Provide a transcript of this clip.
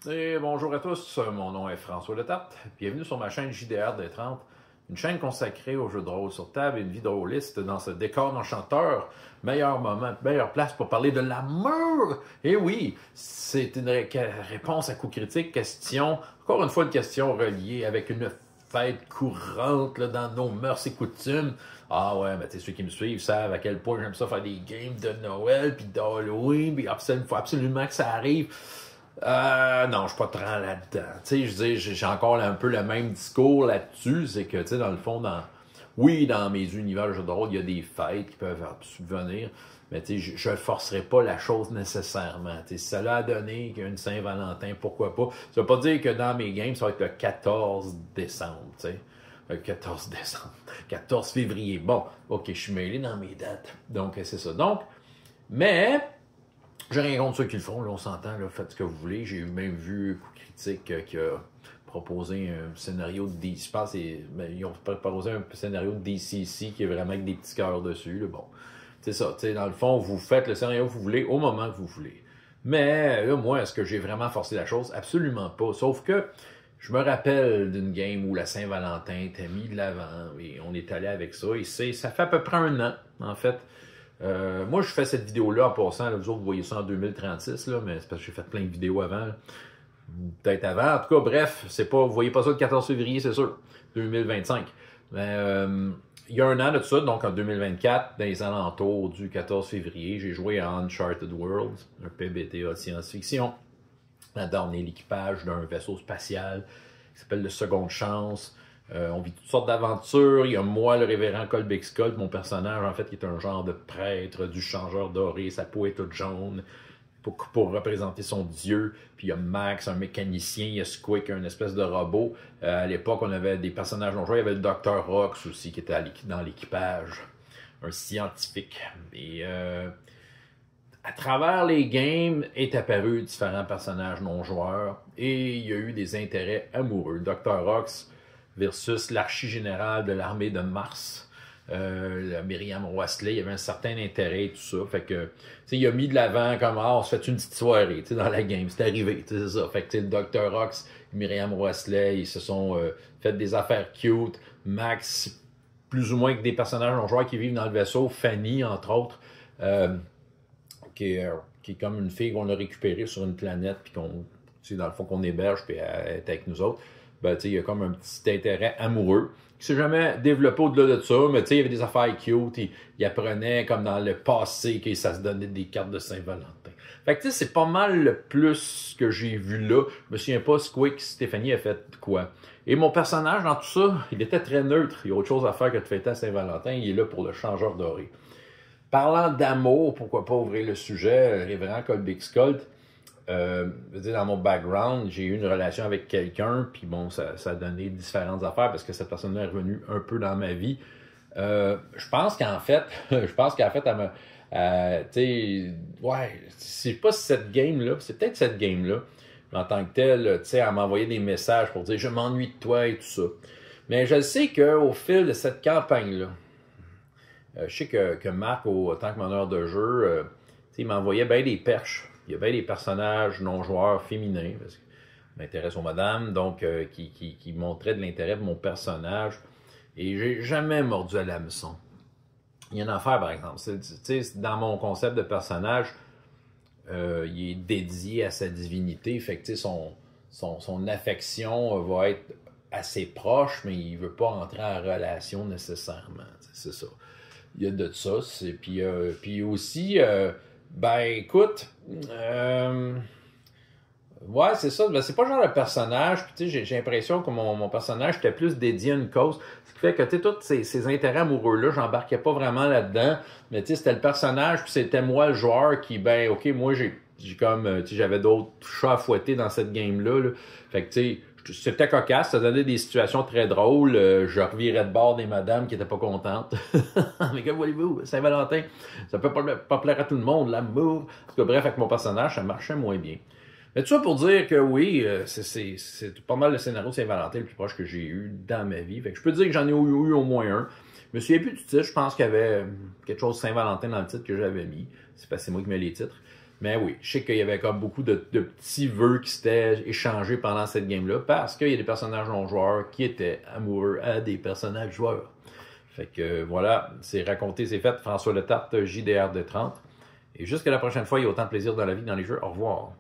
Et bonjour à tous, mon nom est François Letarte. Bienvenue sur ma chaîne JDR des 30, une chaîne consacrée aux jeux de rôle sur table et une vie de rôliste dans ce décor enchanteur. Meilleur moment, meilleure place pour parler de l'amour. Et oui, c'est une réponse à coup critique, question, encore une fois une question reliée avec une fête courante là, dans nos mœurs et coutumes. Ah ouais, mais tu sais, ceux qui me suivent savent à quel point j'aime ça faire des games de Noël puis d'Halloween, puis il faut absolument que ça arrive. Non, je suis pas très là-dedans. Tu sais, je dis, j'ai encore un peu le même discours là-dessus. C'est que, tu sais, dans le fond, oui, dans mes univers de jeux de rôle, il y a des fêtes qui peuvent subvenir. Mais tu sais, je ne forcerai pas la chose nécessairement. Tu sais, si ça l'a donné qu'il y a une Saint-Valentin, pourquoi pas. Ça veut pas dire que dans mes games, ça va être le 14 décembre, tu sais. Le 14 décembre. 14 février. Bon, ok, je suis mêlé dans mes dates. Donc, c'est ça. Donc, mais... j'ai rien contre ceux qui le font, là, on s'entend, là, faites ce que vous voulez. J'ai même vu Coup Critique qui a proposé un scénario de DC. Je pense ils ont proposé un scénario de DCC qui est vraiment avec des petits cœurs dessus. Là. Bon, c'est ça. Dans le fond, vous faites le scénario que vous voulez au moment que vous voulez. Mais là, moi, est-ce que j'ai vraiment forcé la chose? Absolument pas. Sauf que je me rappelle d'une game où la Saint-Valentin était mis de l'avant et on est allé avec ça. Et ça fait à peu près un an, en fait. Moi, je fais cette vidéo-là en passant. Là, vous autres, vous voyez ça en 2036, là, mais c'est parce que j'ai fait plein de vidéos avant. Peut-être avant. En tout cas, bref, c'est pas, vous voyez pas ça le 14 février, c'est sûr. 2025. Mais il y a un an de ça, donc en 2024, dans les alentours du 14 février, j'ai joué à Uncharted Worlds, un PBTA de science-fiction. Là-dedans, on est l'équipage d'un vaisseau spatial qui s'appelle le Seconde Chance. On vit toutes sortes d'aventures. Il y a moi, le révérend Colbeck Scott, mon personnage, en fait, qui est un genre de prêtre du changeur doré. Sa peau est toute jaune pour représenter son dieu. Puis il y a Max, un mécanicien. Il y a Squick, un espèce de robot. À l'époque, on avait des personnages non joués. Il y avait le Dr. Rox aussi, qui était dans l'équipage. Un scientifique. Et à travers les games est apparu différents personnages non joueurs. Et il y a eu des intérêts amoureux. Dr. Rox versus l'archi-général de l'armée de Mars, Myriam Wesley, il y avait un certain intérêt et tout ça. Fait que, il a mis de l'avant comme, on se fait une petite soirée, dans la game, c'est arrivé, c'est ça. Fait que, le Dr. Rox et Myriam Wesley, ils se sont fait des affaires cute. Max, plus ou moins que des personnages non joueurs qui vivent dans le vaisseau. Fanny, entre autres, qui est comme une fille qu'on a récupérée sur une planète, puis dans le fond, qu'on héberge, puis elle est avec nous autres. Ben, il y a comme un petit intérêt amoureux qui s'est jamais développé au-delà de ça, mais il y avait des affaires cute, il apprenait comme dans le passé que ça se donnait des cartes de Saint-Valentin. Fait que c'est pas mal le plus que j'ai vu là. Je me souviens pas Squick, Stéphanie a fait quoi. Et mon personnage dans tout ça, il était très neutre. Il y a autre chose à faire que de fêter à Saint-Valentin. Il est là pour le changeur doré. Parlant d'amour, pourquoi pas ouvrir le sujet, révérend Colbeck Scott. Dans mon background, j'ai eu une relation avec quelqu'un, puis bon, ça a donné différentes affaires parce que cette personne-là est revenue un peu dans ma vie. Je pense qu'en fait, elle m'a. Ouais, c'est pas cette game-là, c'est peut-être cette game-là, mais en tant que telle, elle m'a envoyé des messages pour dire je m'ennuie de toi et tout ça. Mais je sais qu'au fil de cette campagne-là, je sais que Marc, en tant que meneur de jeu, il m'envoyait bien des perches. Il y a bien des personnages non-joueurs féminins, parce que je m'intéresse aux madames, donc qui montraient de l'intérêt de mon personnage. Et j'ai jamais mordu à l'hameçon. Il y a une affaire, par exemple. Dans mon concept de personnage, il est dédié à sa divinité. Fait que son affection va être assez proche, mais il veut pas entrer en relation nécessairement. C'est ça. Il y a de ça. Puis aussi, ben écoute, ouais, c'est ça. Ben, c'est pas le genre de personnage. Puis j'ai l'impression que mon personnage était plus dédié à une cause. Ce qui fait que tous ces intérêts amoureux-là, j'embarquais pas vraiment là-dedans. Mais c'était le personnage, puis c'était moi le joueur qui, ben ok, moi j'avais d'autres chats à fouetter dans cette game-là. Là. Fait que tu sais, c'était cocasse, ça donnait des situations très drôles. Je revirais de bord des madames qui étaient pas contentes. Mais que voulez-vous, Saint-Valentin, ça peut pas plaire à tout le monde, l'amour. En tout cas, bref, avec mon personnage, ça marchait moins bien. Mais tout ça pour dire que oui, c'est pas mal le scénario de Saint-Valentin le plus proche que j'ai eu dans ma vie. Fait que je peux dire que j'en ai eu au moins un. Je me souviens plus du titre, je pense qu'il y avait quelque chose de Saint-Valentin dans le titre que j'avais mis. C'est parce que c'est moi qui mets les titres. Mais oui, je sais qu'il y avait comme beaucoup de petits vœux qui s'étaient échangés pendant cette game-là parce qu'il y a des personnages non-joueurs qui étaient amoureux à des personnages joueurs. Fait que voilà, c'est raconté, c'est fait. François Letarte, JDR de 30. Et jusqu'à la prochaine fois, il y a autant de plaisir dans la vie que dans les jeux. Au revoir.